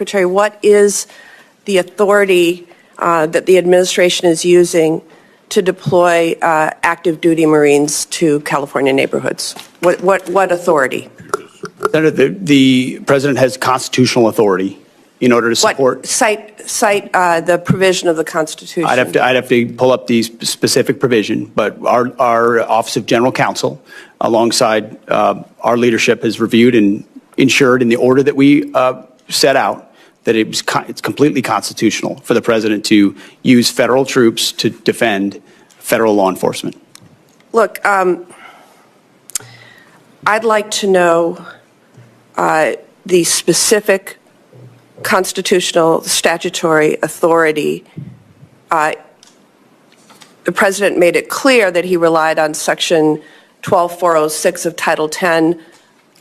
Secretary, what is the authority that the administration is using to deploy active duty Marines to California neighborhoods? What authority? Senator, the president has constitutional authority in order to support. Cite the provision of the Constitution. I'd have to pull up the specific provision, but our Office of General Counsel, alongside our leadership, has reviewed and ensured in the order that we set out that it's completely constitutional for the president to use federal troops to defend federal law enforcement. Look, I'd like to know the specific constitutional statutory authority. The president made it clear that he relied on Section 12406 of Title 10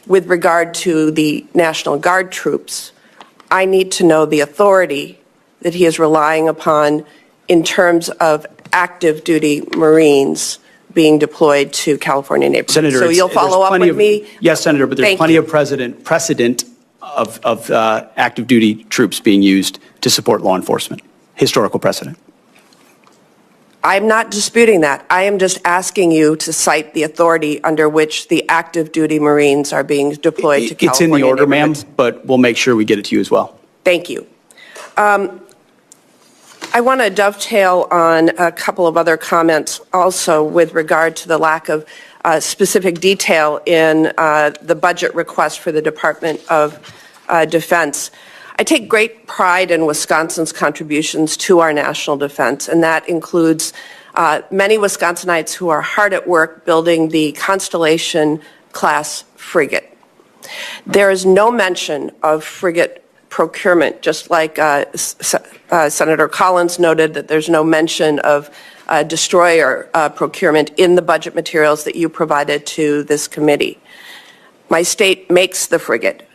with regard to the National Guard troops. I need to know the authority that he is relying upon in terms of active duty Marines being deployed to California neighborhoods. Senator, so you'll follow up with me? Yes, Senator, but there's plenty of precedent of active duty troops being used to support law enforcement. Historical precedent. I'm not disputing that. I am just asking you to cite the authority under which the active duty Marines are being deployed to California. It's in the order, ma'am, but we'll make sure we get it to you as well. Thank you. I want to dovetail on a couple of other comments also with regard to the lack of specific detail in the budget request for the Department of Defense. I take great pride in Wisconsin's contributions to our national defense, and that includes many Wisconsinites who are hard at work building the Constellation-class frigate. There is no mention of frigate procurement, just like Senator Collins noted that there's no mention of destroyer procurement in the budget materials that you provided to this committee. My state makes the frigate.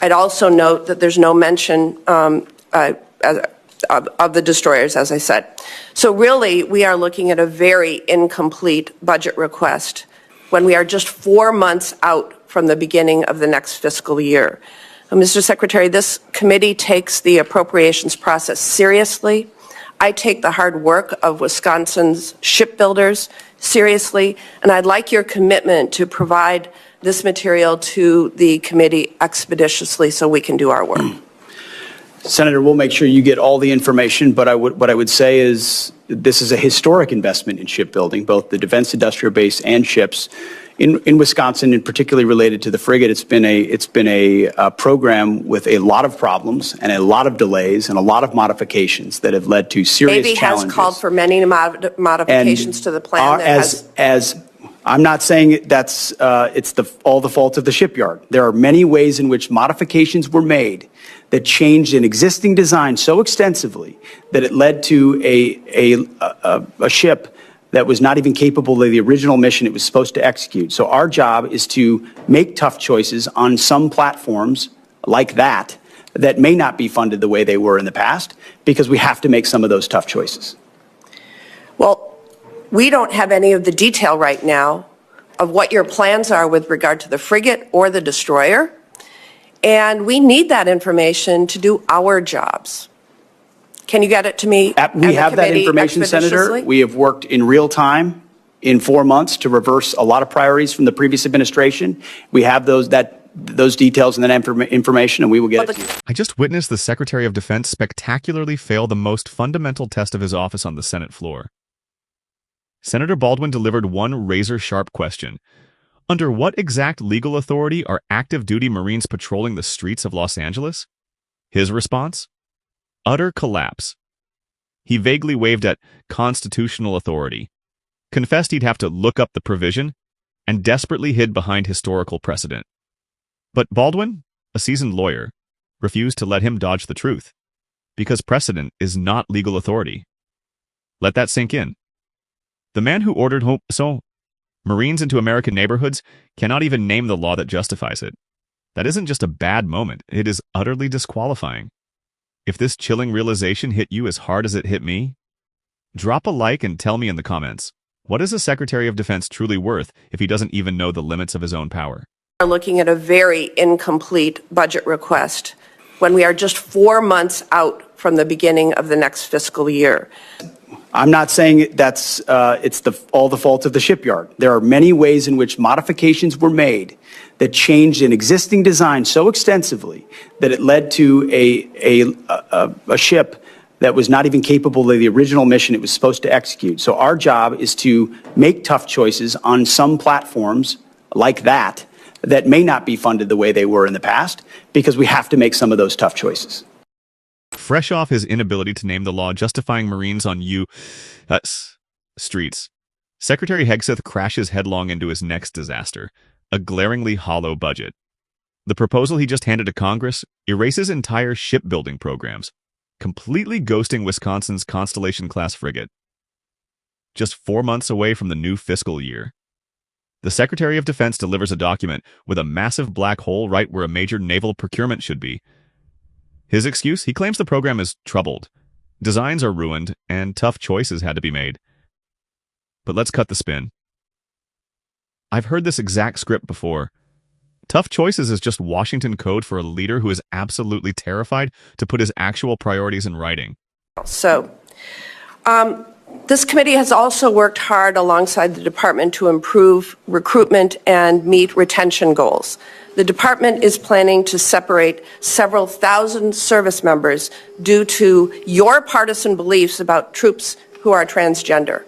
I'd also note that there's no mention of the destroyers, as I said. So really, we are looking at a very incomplete budget request when we are just 4 months out from the beginning of the next fiscal year. Mr. Secretary, this committee takes the appropriations process seriously. I take the hard work of Wisconsin's shipbuilders seriously, and I'd like your commitment to provide this material to the committee expeditiously so we can do our work. Senator, we'll make sure you get all the information, but what I would say is this is a historic investment in shipbuilding, both the defense industrial base and ships. In Wisconsin, and particularly related to the frigate, it's been a program with a lot of problems and a lot of delays and a lot of modifications that have led to serious Navy challenges. has called for many modifications to the plan. I'm not saying that's it's all the fault of the shipyard. There are many ways in which modifications were made that changed an existing design so extensively that it led to a ship that was not even capable of the original mission it was supposed to execute. So our job is to make tough choices on some platforms like that may not be funded the way they were in the past, because we have to make some of those tough choices. Well, we don't have any of the detail right now of what your plans are with regard to the frigate or the destroyer, and we need that information to do our jobs. Can you get it to me? We have that information, Senator. We have worked in real time in 4 months to reverse a lot of priorities from the previous administration. We have those details and that information, and we will get it to you. I just witnessed the Secretary of Defense spectacularly fail the most fundamental test of his office on the Senate floor. Senator Baldwin delivered one razor-sharp question. Under what exact legal authority are active duty Marines patrolling the streets of Los Angeles? His response? Utter collapse. He vaguely waved at constitutional authority, confessed he'd have to look up the provision, and desperately hid behind historical precedent. But Baldwin, a seasoned lawyer, refused to let him dodge the truth, because precedent is not legal authority. Let that sink in. The man who ordered Marines into American neighborhoods cannot even name the law that justifies it. That isn't just a bad moment, it is utterly disqualifying. If this chilling realization hit you as hard as it hit me, drop a like and tell me in the comments, what is a Secretary of Defense truly worth if he doesn't even know the limits of his own power? We are looking at a very incomplete budget request when we are just 4 months out from the beginning of the next fiscal year? I'm not saying that's it's all the fault of the shipyard. There are many ways in which modifications were made that changed an existing design so extensively that it led to a ship that was not even capable of the original mission it was supposed to execute. So our job is to make tough choices on some platforms like that may not be funded the way they were in the past, because we have to make some of those tough choices. Fresh off his inability to name the law justifying Marines on U.S. streets, Secretary Hegseth crashes headlong into his next disaster, a glaringly hollow budget. The proposal he just handed to Congress erases entire shipbuilding programs, completely ghosting Wisconsin's Constellation-class frigate. Just 4 months away from the new fiscal year, the Secretary of Defense delivers a document with a massive black hole right where a major naval procurement should be. His excuse? He claims the program is troubled, designs are ruined, and tough choices had to be made. But let's cut the spin. I've heard this exact script before. Tough choices is just Washington code for a leader who is absolutely terrified to put his actual priorities in writing. So, this committee has also worked hard alongside the department to improve recruitment and meet retention goals. The department is planning to separate several thousand service members due to your partisan beliefs about troops who are transgender.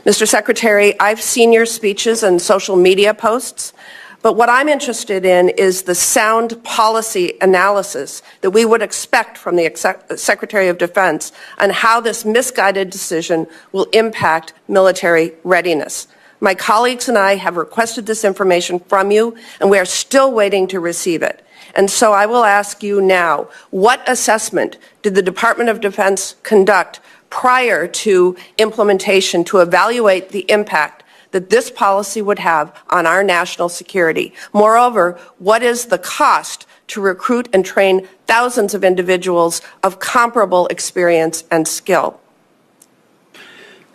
Mr. Secretary, I've seen your speeches and social media posts, but what I'm interested in is the sound policy analysis that we would expect from the Secretary of Defense on how this misguided decision will impact military readiness. My colleagues and I have requested this information from you, and we are still waiting to receive it. And so I will ask you now, what assessment did the Department of Defense conduct prior to implementation to evaluate the impact that this policy would have on our national security? Moreover, what is the cost to recruit and train thousands of individuals of comparable experience and skill?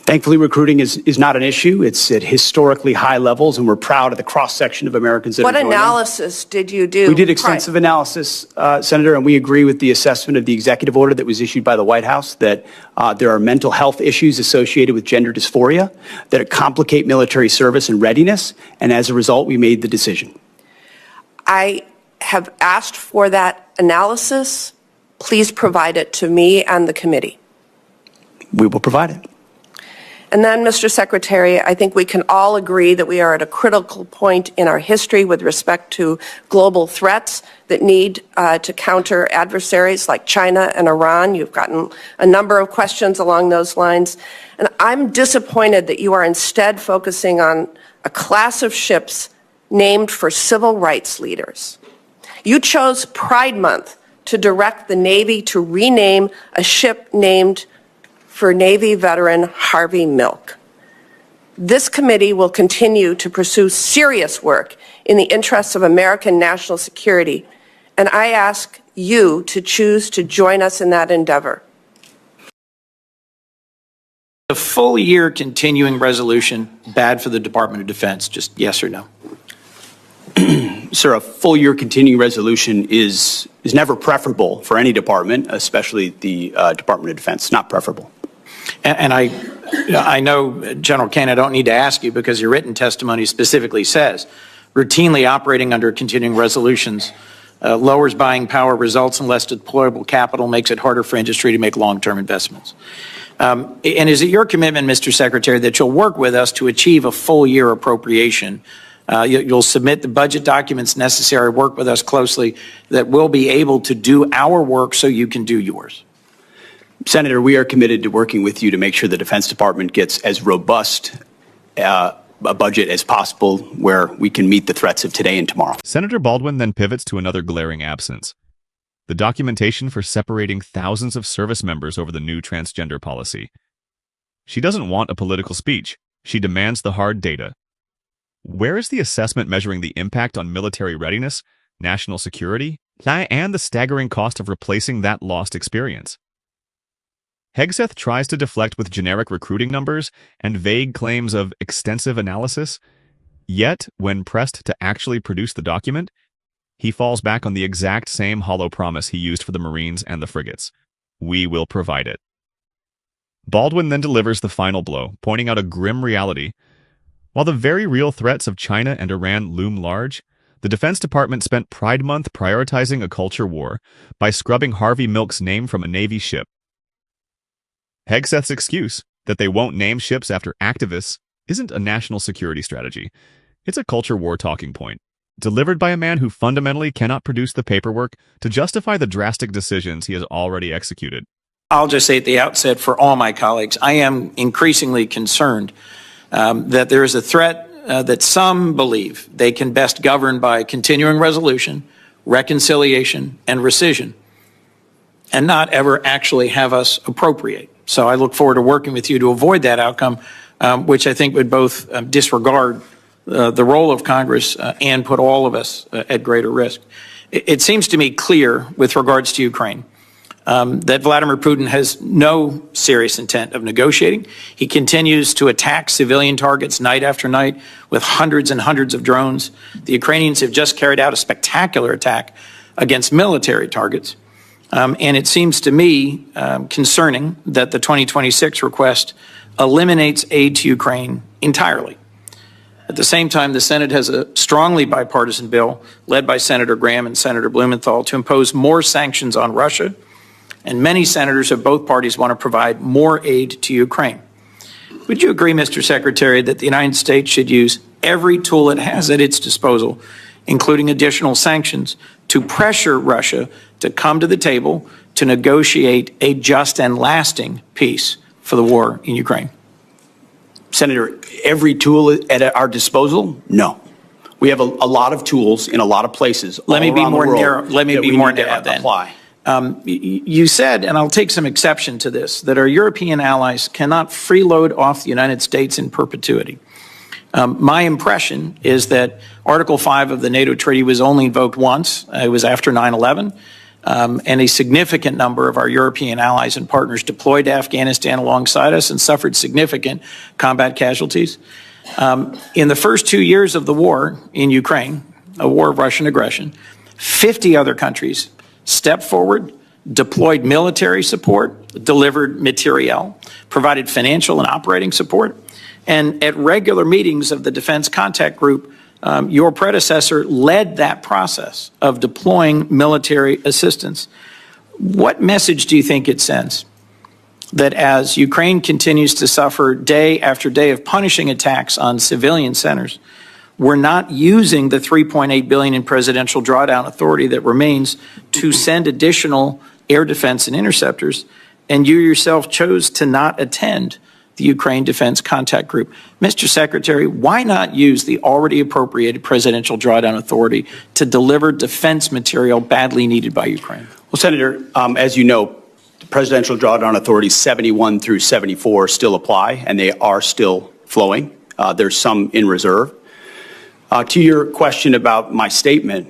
Thankfully, recruiting is not an issue. It's at historically high levels, and we're proud of the cross-section of Americans that are joining. What analysis did you do? We did extensive analysis, Senator, and we agree with the assessment of the executive order that was issued by the White House that there are mental health issues associated with gender dysphoria that complicate military service and readiness, and as a result, we made the decision. I have asked for that analysis. Please provide it to me and the committee. We will provide it. And then, Mr. Secretary, I think we can all agree that we are at a critical point in our history with respect to global threats that need to counter adversaries like China and Iran. You've gotten a number of questions along those lines. And I'm disappointed that you are instead focusing on a class of ships named for civil rights leaders. You chose Pride Month to direct the Navy to rename a ship named for Navy veteran Harvey Milk. This committee will continue to pursue serious work in the interests of American national security, and I ask you to choose to join us in that endeavor. A full year continuing resolution bad for the Department of Defense? Just yes or no? Sir, a full year continuing resolution is never preferable for any department, especially the Department of Defense. Not preferable. And I know, General Kane, I don't need to ask you because your written testimony specifically says routinely operating under continuing resolutions lowers buying power, results in less deployable capital, makes it harder for industry to make long-term investments. And is it your commitment, Mr. Secretary, that you'll work with us to achieve a full year appropriation? You'll submit the budget documents necessary, work with us closely, that we'll be able to do our work so you can do yours? Senator, we are committed to working with you to make sure the Defense Department gets as robust a budget as possible where we can meet the threats of today and tomorrow. Senator Baldwin then pivots to another glaring absence: the documentation for separating thousands of service members over the new transgender policy. She doesn't want a political speech. She demands the hard data. Where is the assessment measuring the impact on military readiness, national security, and the staggering cost of replacing that lost experience? Hegseth tries to deflect with generic recruiting numbers and vague claims of extensive analysis, yet, when pressed to actually produce the document, he falls back on the exact same hollow promise he used for the Marines and the frigates. We will provide it. Baldwin then delivers the final blow, pointing out a grim reality. While the very real threats of China and Iran loom large, the Defense Department spent Pride Month prioritizing a culture war by scrubbing Harvey Milk's name from a Navy ship. Hegseth's excuse that they won't name ships after activists isn't a national security strategy. It's a culture war talking point, delivered by a man who fundamentally cannot produce the paperwork to justify the drastic decisions he has already executed. I'll just say at the outset for all my colleagues, I am increasingly concerned that there is a threat that some believe they can best govern by continuing resolution, reconciliation, and rescission, and not ever actually have us appropriate. So I look forward to working with you to avoid that outcome, which I think would both disregard the role of Congress and put all of us at greater risk. It seems to me clear with regards to Ukraine that Vladimir Putin has no serious intent of negotiating. He continues to attack civilian targets night after night with hundreds and hundreds of drones. The Ukrainians have just carried out a spectacular attack against military targets. And it seems to me concerning that the 2026 request eliminates aid to Ukraine entirely. At the same time, the Senate has a strongly bipartisan bill led by Senator Graham and Senator Blumenthal to impose more sanctions on Russia, and many senators of both parties want to provide more aid to Ukraine. Would you agree, Mr. Secretary, that the United States should use every tool it has at its disposal, including additional sanctions, to pressure Russia to come to the table to negotiate a just and lasting peace for the war in Ukraine? Senator, every tool at our disposal? No. We have a lot of tools in a lot of places. Let me be more narrow. Let me be more narrow then. Apply. You said, and I'll take some exception to this, that our European allies cannot freeload off the United States in perpetuity. My impression is that Article 5 of the NATO treaty was only invoked once. It was after 9/11. And a significant number of our European allies and partners deployed to Afghanistan alongside us and suffered significant combat casualties. In the first 2 years of the war in Ukraine, a war of Russian aggression, 50 other countries stepped forward, deployed military support, delivered materiel, provided financial and operating support, and at regular meetings of the Defense Contact Group, your predecessor led that process of deploying military assistance. What message do you think it sends? That as Ukraine continues to suffer day after day of punishing attacks on civilian centers, we're not using the $3.8 billion in presidential drawdown authority that remains to send additional air defense and interceptors, and you yourself chose to not attend the Ukraine Defense Contact Group. Mr. Secretary, why not use the already appropriated presidential drawdown authority to deliver defense material badly needed by Ukraine? Well, Senator, as you know, the presidential drawdown authorities 71 through 74 still apply, and they are still flowing. There's some in reserve. To your question about my statement,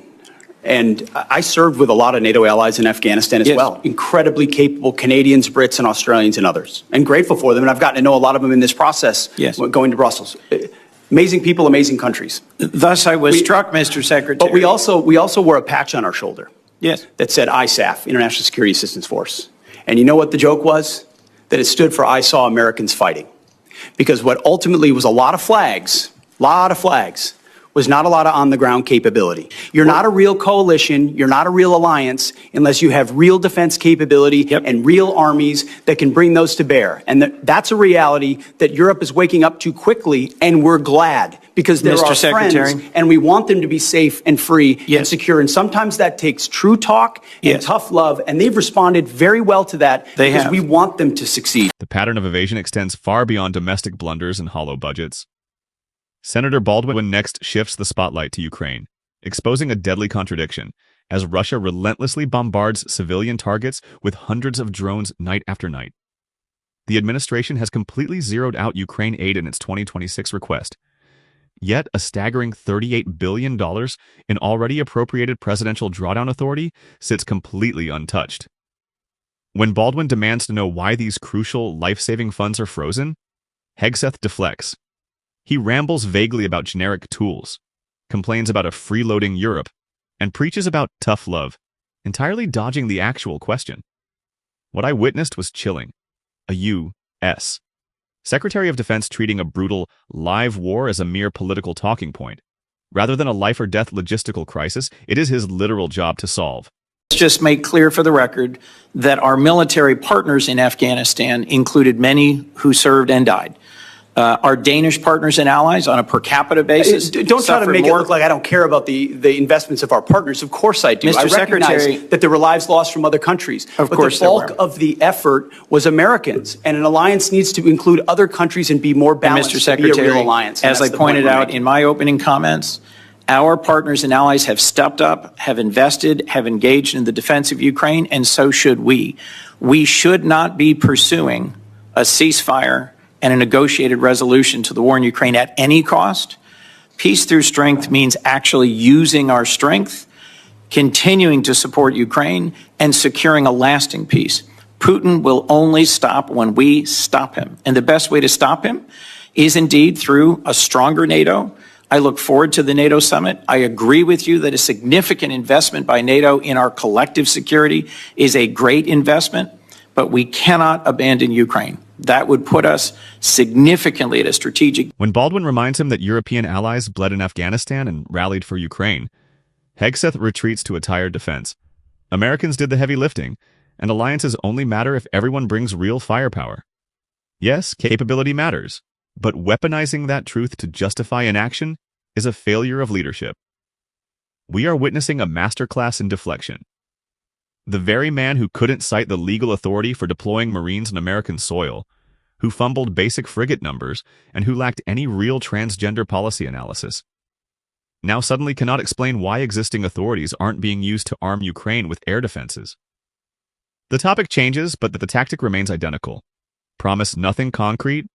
and I served with a lot of NATO allies in Afghanistan as well. Incredibly capable Canadians, Brits, and Australians and others. And grateful for them. And I've gotten to know a lot of them in this process going to Brussels. Amazing people, amazing countries. Thus, I was struck, Mr. Secretary. But we also wore a patch on our shoulder. Yes. That said ISAF, International Security Assistance Force. And you know what the joke was? That it stood for I Saw Americans Fighting. Because what ultimately was a lot of flags, was not a lot of on-the-ground capability. You're not a real coalition, you're not a real alliance, unless you have real defense capability and real armies that can bring those to bear. And that's a reality that Europe is waking up to quickly, and we're glad, because they're our friends, and we want them to be safe and free and secure. And sometimes that takes true talk and tough love, and they've responded very well to that because we want them to succeed. The pattern of evasion extends far beyond domestic blunders and hollow budgets. Senator Baldwin next shifts the spotlight to Ukraine, exposing a deadly contradiction as Russia relentlessly bombards civilian targets with hundreds of drones night after night. The administration has completely zeroed out Ukraine aid in its 2026 request. Yet a staggering $38 billion in already appropriated presidential drawdown authority sits completely untouched. When Baldwin demands to know why these crucial, life-saving funds are frozen, Hegseth deflects. He rambles vaguely about generic tools, complains about a freeloading Europe, and preaches about tough love, entirely dodging the actual question. What I witnessed was chilling. A U.S. Secretary of Defense treating a brutal, live war as a mere political talking point. Rather than a life-or-death logistical crisis, it is his literal job to solve. Let's just make clear for the record that our military partners in Afghanistan included many who served and died. Our Danish partners and allies on a per capita basis. Don't try to make it look like I don't care about the investments of our partners. Of course I do. Mr. I recognize Secretary, that there were lives lost from other countries. Of course the bulk of the effort was Americans, and an alliance needs to include other countries and be more balanced. Mr. Secretary, to be a real alliance. as I pointed out in my opening comments, our partners and allies have stepped up, have invested, have engaged in the defense of Ukraine, and so should we. We should not be pursuing a ceasefire and a negotiated resolution to the war in Ukraine at any cost. Peace through strength means actually using our strength, continuing to support Ukraine, and securing a lasting peace. Putin will only stop when we stop him. And the best way to stop him is indeed through a stronger NATO. I look forward to the NATO summit. I agree with you that a significant investment by NATO in our collective security is a great investment, but we cannot abandon Ukraine. That would put us significantly at a strategic. When Baldwin reminds him that European allies bled in Afghanistan and rallied for Ukraine, Hegseth retreats to a tired defense. Americans did the heavy lifting, and alliances only matter if everyone brings real firepower. Yes, capability matters, but weaponizing that truth to justify inaction is a failure of leadership. We are witnessing a masterclass in deflection. The very man who couldn't cite the legal authority for deploying Marines on American soil, who fumbled basic frigate numbers, and who lacked any real transgender policy analysis, now suddenly cannot explain why existing authorities aren't being used to arm Ukraine with air defenses. The topic changes, but the tactic remains identical. Promise nothing concrete,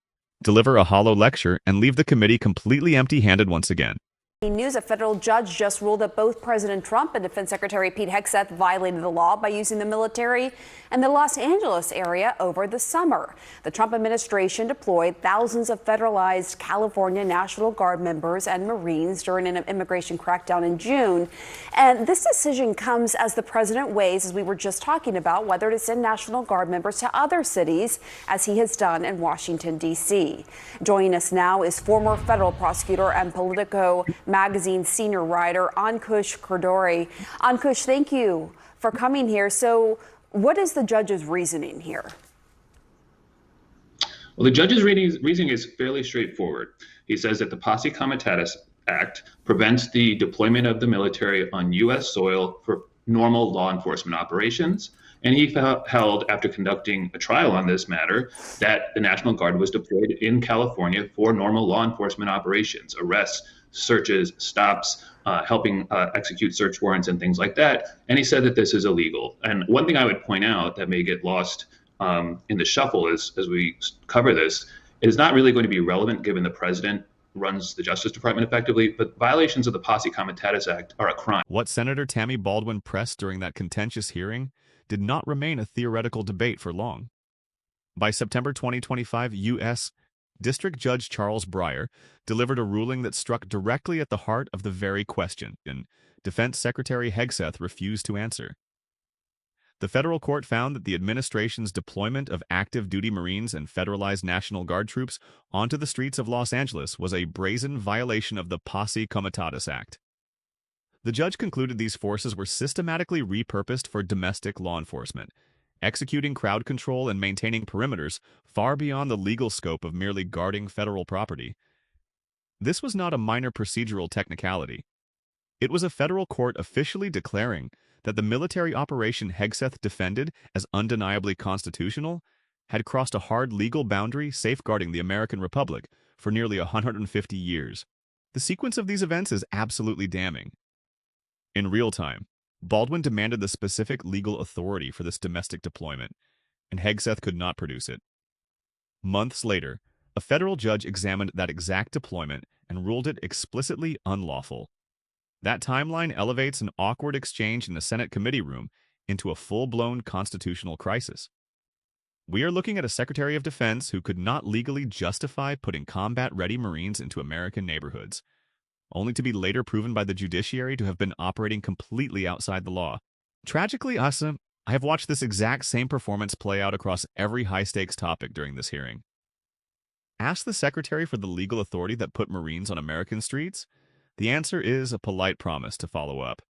deliver a hollow lecture, and leave the committee completely empty-handed once again. News: a federal judge just ruled that both President Trump and Defense Secretary Pete Hegseth violated the law by using the military in the Los Angeles area over the summer. The Trump administration deployed thousands of federalized California National Guard members and Marines during an immigration crackdown in June. And this decision comes as the president weighs, as we were just talking about, whether to send National Guard members to other cities, as he has done in Washington, D.C. Joining us now is former federal prosecutor and Politico magazine senior writer Ankush Khardori. Ankush, thank you for coming here. So what is the judge's reasoning here? Well, the judge's reasoning is fairly straightforward. He says that the Posse Comitatus Act prevents the deployment of the military on U.S. soil for normal law enforcement operations. And he held, after conducting a trial on this matter, that the National Guard was deployed in California for normal law enforcement operations, arrests, searches, stops, helping execute search warrants and things like that. And he said that this is illegal. And one thing I would point out that may get lost in the shuffle as we cover this is not really going to be relevant given the president runs the Justice Department effectively, but violations of the Posse Comitatus Act are a crime. What Senator Tammy Baldwin pressed during that contentious hearing did not remain a theoretical debate for long. By September 2025, U.S. District Judge Charles Breyer delivered a ruling that struck directly at the heart of the very question, and Defense Secretary Hegseth refused to answer. The federal court found that the administration's deployment of active duty Marines and federalized National Guard troops onto the streets of Los Angeles was a brazen violation of the Posse Comitatus Act. The judge concluded these forces were systematically repurposed for domestic law enforcement, executing crowd control and maintaining perimeters far beyond the legal scope of merely guarding federal property. This was not a minor procedural technicality. It was a federal court officially declaring that the military operation Hegseth defended as undeniably constitutional had crossed a hard legal boundary safeguarding the American Republic for nearly 150 years. The sequence of these events is absolutely damning. In real time, Baldwin demanded the specific legal authority for this domestic deployment, and Hegseth could not produce it. Months later, a federal judge examined that exact deployment and ruled it explicitly unlawful. That timeline elevates an awkward exchange in the Senate committee room into a full-blown constitutional crisis. We are looking at a Secretary of Defense who could not legally justify putting combat-ready Marines into American neighborhoods, only to be later proven by the judiciary to have been operating completely outside the law. Tragically, Asa, I have watched this exact same performance play out across every high-stakes topic during this hearing. Ask the Secretary for the legal authority that put Marines on American streets. The answer is a polite promise to follow up.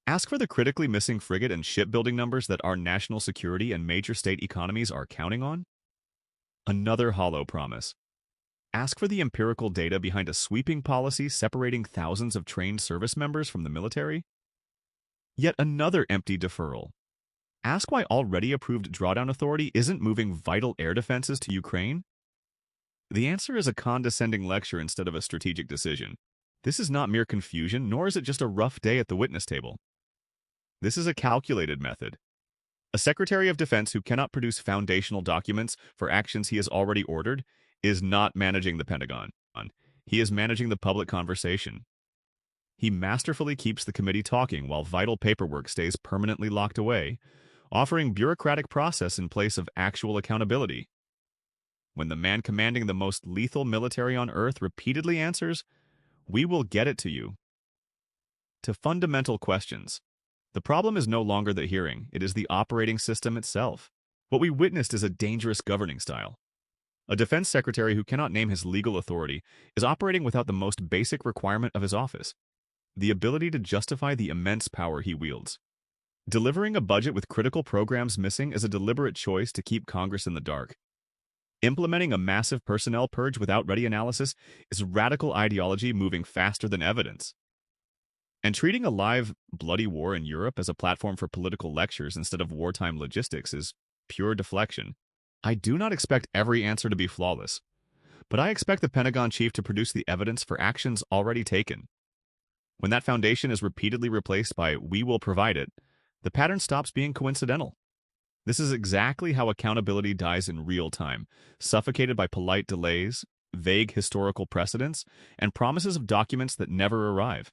Ask for the critically missing frigate and shipbuilding numbers that our national security and major state economies are counting on. Another hollow promise. Ask for the empirical data behind a sweeping policy separating thousands of trained service members from the military. Yet another empty deferral. Ask why already approved drawdown authority isn't moving vital air defenses to Ukraine. The answer is a condescending lecture instead of a strategic decision. This is not mere confusion, nor is it just a rough day at the witness table. This is a calculated method. A Secretary of Defense who cannot produce foundational documents for actions he has already ordered is not managing the Pentagon. He is managing the public conversation. He masterfully keeps the committee talking while vital paperwork stays permanently locked away, offering bureaucratic process in place of actual accountability. When the man commanding the most lethal military on earth repeatedly answers, "We will get it to you," to fundamental questions, the problem is no longer the hearing, it is the operating system itself. What we witnessed is a dangerous governing style. A defense secretary who cannot name his legal authority is operating without the most basic requirement of his office: the ability to justify the immense power he wields. Delivering a budget with critical programs missing is a deliberate choice to keep Congress in the dark. Implementing a massive personnel purge without ready analysis is radical ideology moving faster than evidence. And treating a live, bloody war in Europe as a platform for political lectures instead of wartime logistics is pure deflection. I do not expect every answer to be flawless, but I expect the Pentagon chief to produce the evidence for actions already taken. When that foundation is repeatedly replaced by "we will provide it," the pattern stops being coincidental. This is exactly how accountability dies in real time, suffocated by polite delays, vague historical precedents, and promises of documents that never arrive.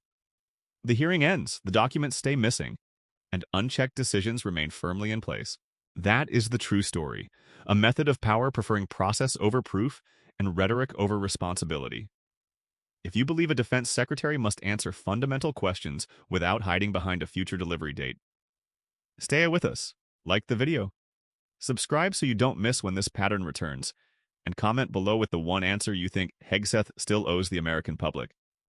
The hearing ends, the documents stay missing, and unchecked decisions remain firmly in place. That is the true story, a method of power preferring process over proof and rhetoric over responsibility. If you believe a defense secretary must answer fundamental questions without hiding behind a future delivery date, stay with us, like the video, subscribe so you don't miss when this pattern returns, and comment below with the one answer you think Hegseth still owes the American public.